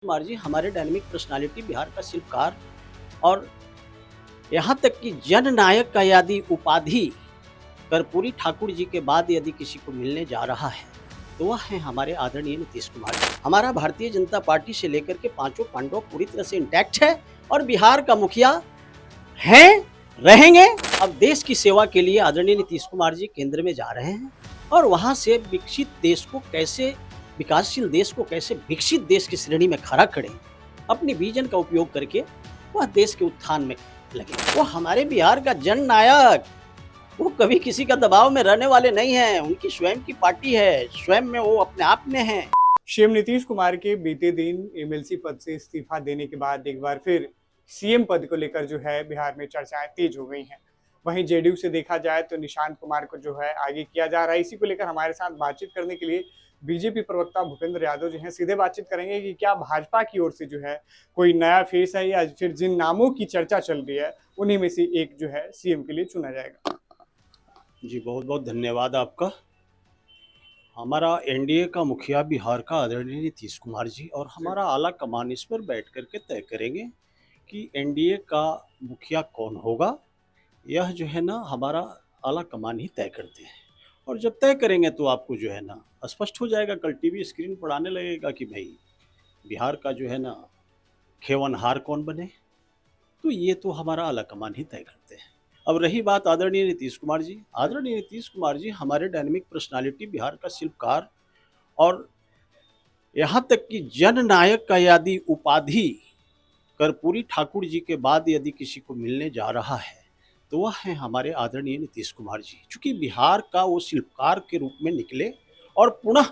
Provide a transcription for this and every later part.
कुमार जी हमारे dynamic personality Bihar का शिल्पकार और यहाँ तक कि जननायक का यदि उपाधि कर्पूरी ठाकुर जी के बाद यदि किसी को मिलने जा रहा है तो वह है हमारे आदरणीय नीतीश कुमार जी। हमारा भारतीय जनता पार्टी से लेकर के पांचों पांडव पूरी तरह से इंटैक्ट है और बिहार का मुखिया हैं, रहेंगे। अब देश की सेवा के लिए आदरणीय नीतीश कुमार जी केंद्र में जा रहे हैं और वहां से विकसित देश को कैसे विकासशील देश को कैसे विकसित देश की श्रेणी में खड़ा करें, अपनी विजन का उपयोग करके वह देश के उत्थान में लगे। वो हमारे बिहार का जननायक, वो कभी किसी का दबाव में रहने वाले नहीं हैं। उनकी स्वयं की पार्टी है, स्वयं में वो अपने आप में हैं। सीएम नीतीश कुमार के बीते दिन एमएलसी पद से इस्तीफा देने के बाद एक बार फिर सीएम पद को लेकर जो है बिहार में चर्चाएं तेज हो गई हैं। वहीं जेडीयू से देखा जाए तो निशांत कुमार को जो है आगे किया जा रहा है। इसी को लेकर हमारे साथ बातचीत करने के लिए बीजेपी प्रवक्ता भूपेंद्र यादव जो हैं सीधे बातचीत करेंगे कि क्या भाजपा की ओर से जो है कोई नया फेस है या फिर जिन नामों की चर्चा चल रही है उन्हीं में से एक जो है सीएम के लिए चुना जाएगा। जी बहुत बहुत धन्यवाद आपका। हमारा एनडीए का मुखिया बिहार का आदरणीय नीतीश कुमार जी और हमारा आला कमान इस पर बैठ करके तय करेंगे कि एनडीए का मुखिया कौन होगा। यह जो है ना हमारा आला कमान ही तय करते हैं और जब तय करेंगे तो आपको जो है ना स्पष्ट हो जाएगा, कल टीवी स्क्रीन पर आने लगेगा कि भाई बिहार का जो है ना खेवनहार कौन बने। तो ये तो हमारा आला कमान ही तय करते हैं। अब रही बात आदरणीय नीतीश कुमार जी, आदरणीय नीतीश कुमार जी हमारे डायनेमिक पर्सनालिटी बिहार का शिल्पकार और यहाँ तक कि जननायक का यदि उपाधि कर्पूरी ठाकुर जी के बाद यदि किसी को मिलने जा रहा है तो वह है हमारे आदरणीय नीतीश कुमार जी। चूंकि बिहार का वो शिल्पकार के रूप में निकले और पुनः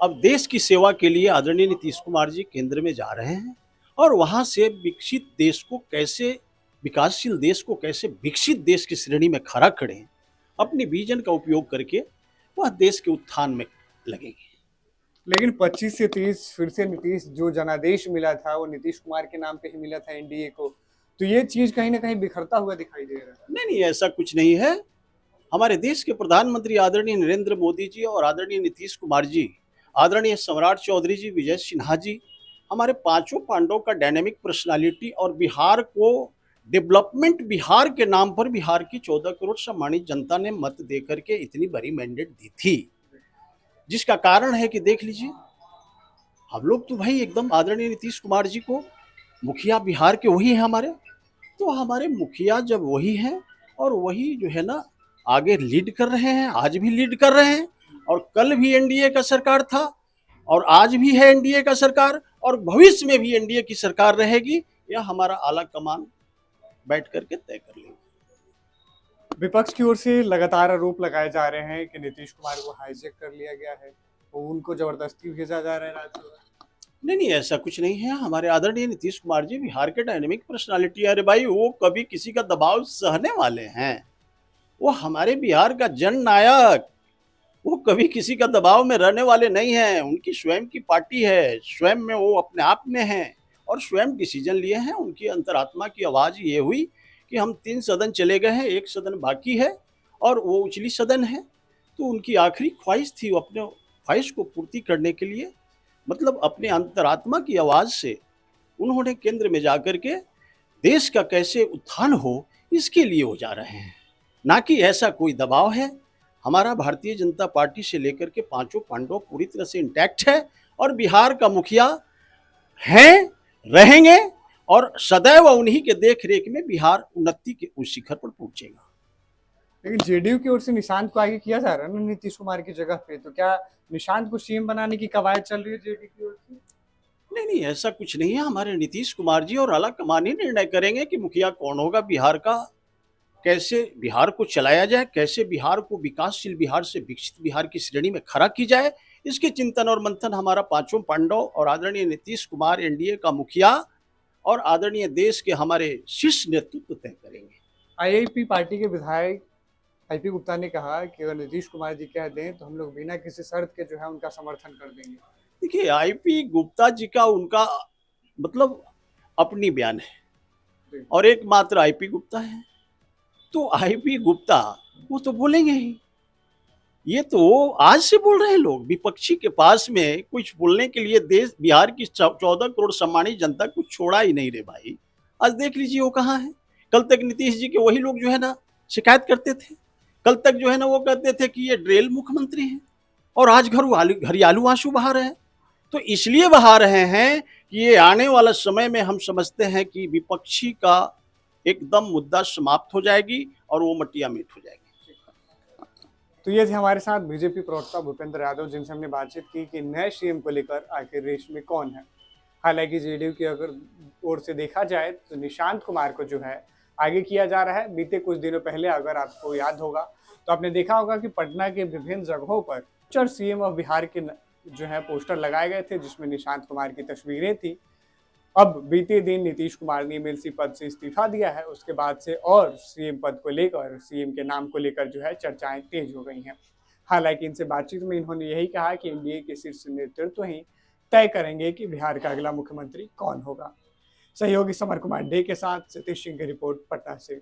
अब देश की सेवा के लिए आदरणीय नीतीश कुमार जी केंद्र में जा रहे हैं और वहां से विकसित देश को कैसे विकासशील देश को कैसे विकसित देश की श्रेणी में खड़ा करें, अपनी विजन का उपयोग करके वह देश के उत्थान में लगेंगे। लेकिन 25 से 30 फिर से नीतीश जो जनादेश मिला था वो नीतीश कुमार के नाम पे ही मिला था एनडीए को, तो ये चीज कहीं ना कहीं बिखरता हुआ दिखाई दे रहा है। नहीं नहीं, ऐसा कुछ नहीं है। हमारे देश के प्रधानमंत्री आदरणीय नरेंद्र मोदी जी और आदरणीय नीतीश कुमार जी, आदरणीय सम्राट चौधरी जी, विजय सिन्हा जी, हमारे पांचों पांडवों का डायनेमिक पर्सनालिटी और बिहार को डेवलपमेंट बिहार के नाम पर बिहार की 14 करोड़ सम्मानित जनता ने मत दे करके इतनी बड़ी मैंडेट दी थी, जिसका कारण है कि देख लीजिए हम लोग तो भाई एकदम आदरणीय नीतीश कुमार जी को मुखिया बिहार के वही हैं हमारे। तो हमारे मुखिया जब वही हैं और वही जो है ना आगे लीड कर रहे हैं, आज भी लीड कर रहे हैं और कल भी एनडीए का सरकार था और आज भी है एनडीए का सरकार और भविष्य में भी एनडीए की सरकार रहेगी। यह हमारा आला कमान बैठ करके तय कर लेंगे। विपक्ष की ओर से लगातार आरोप लगाए जा रहे हैं कि नीतीश कुमार को हाईजैक कर लिया गया है, तो उनको जबरदस्ती भेजा जा रहा है राज्य। नहीं नहीं, ऐसा कुछ नहीं है। हमारे आदरणीय नीतीश कुमार जी बिहार के डायनेमिक पर्सनालिटी, अरे भाई वो कभी किसी का दबाव सहने वाले हैं। वो हमारे बिहार का जननायक, वो कभी किसी का दबाव में रहने वाले नहीं हैं। उनकी स्वयं की पार्टी है, स्वयं में वो अपने आप में हैं और स्वयं डिसीजन लिए हैं। उनकी अंतरात्मा की आवाज़ ये हुई कि हम 3 सदन चले गए हैं, 1 सदन बाकी है और वो उचली सदन है। तो उनकी आखिरी ख्वाहिश थी, वो अपने ख्वाहिश को पूर्ति करने के लिए मतलब अपने अंतरात्मा की आवाज़ से उन्होंने केंद्र में जाकर के देश का कैसे उत्थान हो इसके लिए वो जा रहे हैं, ना कि ऐसा कोई दबाव है। हमारा भारतीय जनता पार्टी से लेकर के पांचों पांडव पूरी तरह से इंटैक्ट है और बिहार का मुखिया हैं, रहेंगे और सदैव उन्हीं के देख रेख में बिहार उन्नति के उस शिखर पर पहुंचेगा। लेकिन जेडीयू की ओर से निशांत को आगे किया जा रहा है ना नीतीश कुमार की जगह पे, तो क्या निशांत को सीएम बनाने की कवायद चल रही है जेडीयू की ओर से? नहीं नहीं, ऐसा कुछ नहीं है। हमारे नीतीश कुमार जी और आला कमान ही निर्णय करेंगे कि मुखिया कौन होगा बिहार का, कैसे बिहार को चलाया जाए, कैसे बिहार को विकासशील बिहार से विकसित बिहार की श्रेणी में खड़ा की जाए। इसके चिंतन और मंथन हमारा पांचों पांडव और आदरणीय नीतीश कुमार एनडीए का मुखिया और आदरणीय देश के हमारे शीर्ष नेतृत्व तय करेंगे। आईआईपी पार्टी के विधायक आईपी गुप्ता ने कहा कि अगर नीतीश कुमार जी कह दें तो हम लोग बिना किसी शर्त के जो है उनका समर्थन कर देंगे। देखिए आईपी गुप्ता जी का उनका मतलब अपनी बयान है और एकमात्र आईपी गुप्ता है, तो आईपी गुप्ता वो तो बोलेंगे ही। ये तो आज से बोल रहे हैं लोग, विपक्षी के पास में कुछ बोलने के लिए देश बिहार की 14 करोड़ सम्मानित जनता कुछ छोड़ा ही नहीं रे भाई। आज देख लीजिए वो कहाँ है। कल तक नीतीश जी के वही लोग जो है ना शिकायत करते थे। कल तक जो है ना वो कहते थे कि ये ड्रेल मुख्यमंत्री हैं, और आज घरियालू आंसू बहा रहे हैं। तो इसलिए बहा रहे हैं कि ये आने वाला समय में हम समझते हैं कि विपक्षी का एकदम मुद्दा समाप्त हो जाएगी और वो मटिया मीट हो जाएगी। तो ये थे हमारे साथ बीजेपी प्रवक्ता भूपेंद्र यादव, जिनसे हमने बातचीत की कि नए सीएम को लेकर आखिर रेस में कौन है। हालांकि जेडीयू की अगर ओर से देखा जाए तो निशांत कुमार को जो है आगे किया जा रहा है। बीते कुछ दिनों पहले अगर आपको याद होगा तो आपने देखा होगा कि पटना के विभिन्न जगहों पर फ्यूचर सीएम ऑफ बिहार के जो है पोस्टर लगाए गए थे, जिसमें निशांत कुमार की तस्वीरें थी। अब बीते दिन नीतीश कुमार ने एमएलसी पद से इस्तीफा दिया है, उसके बाद से और सीएम पद को लेकर, सीएम के नाम को लेकर जो है चर्चाएं तेज हो गई हैं। हालांकि इनसे बातचीत में इन्होंने यही कहा कि एनडीए के शीर्ष नेतृत्व ही तय करेंगे कि बिहार का अगला मुख्यमंत्री कौन होगा। सहयोगी समर कुमार डे के साथ सतीश सिंह की रिपोर्ट पटना से।